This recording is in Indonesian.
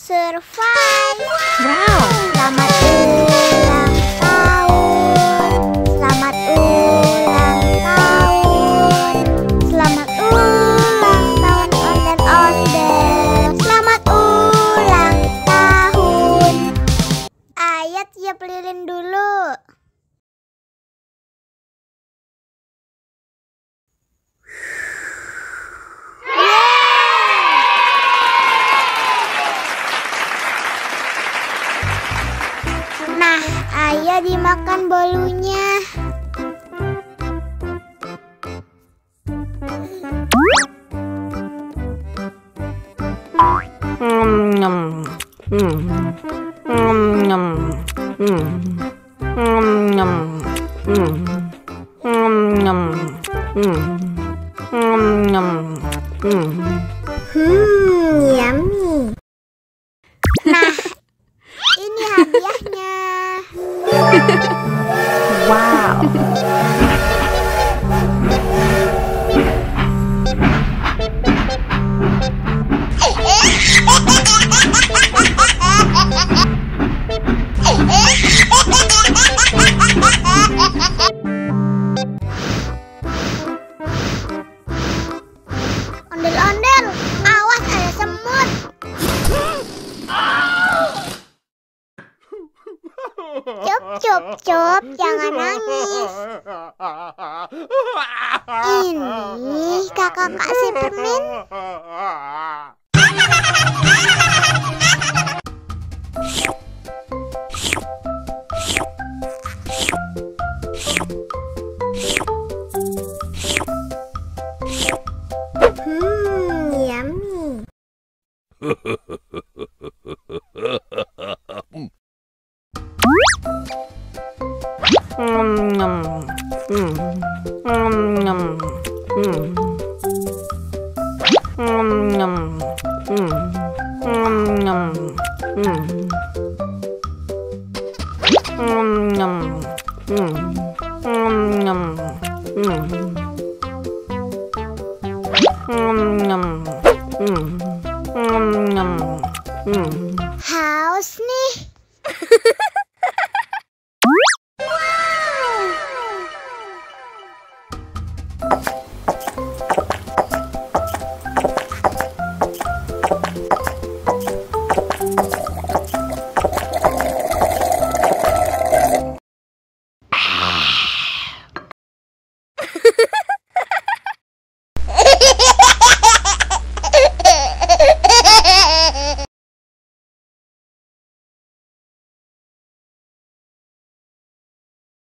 survive. Wow. Selamat ulang tahun. Selamat ulang tahun. Selamat ulang tahun ondel-ondel. Selamat ulang tahun. Ayo tiup lilin dulu. Nah, ayo dimakan bolunya. Yummy. Nah, ini hadiahnya. Wow. Ondel-ondel, awas ada semut. Cup, cup, cup, jangan nangis. Ini kakak kasih permen. Yummy.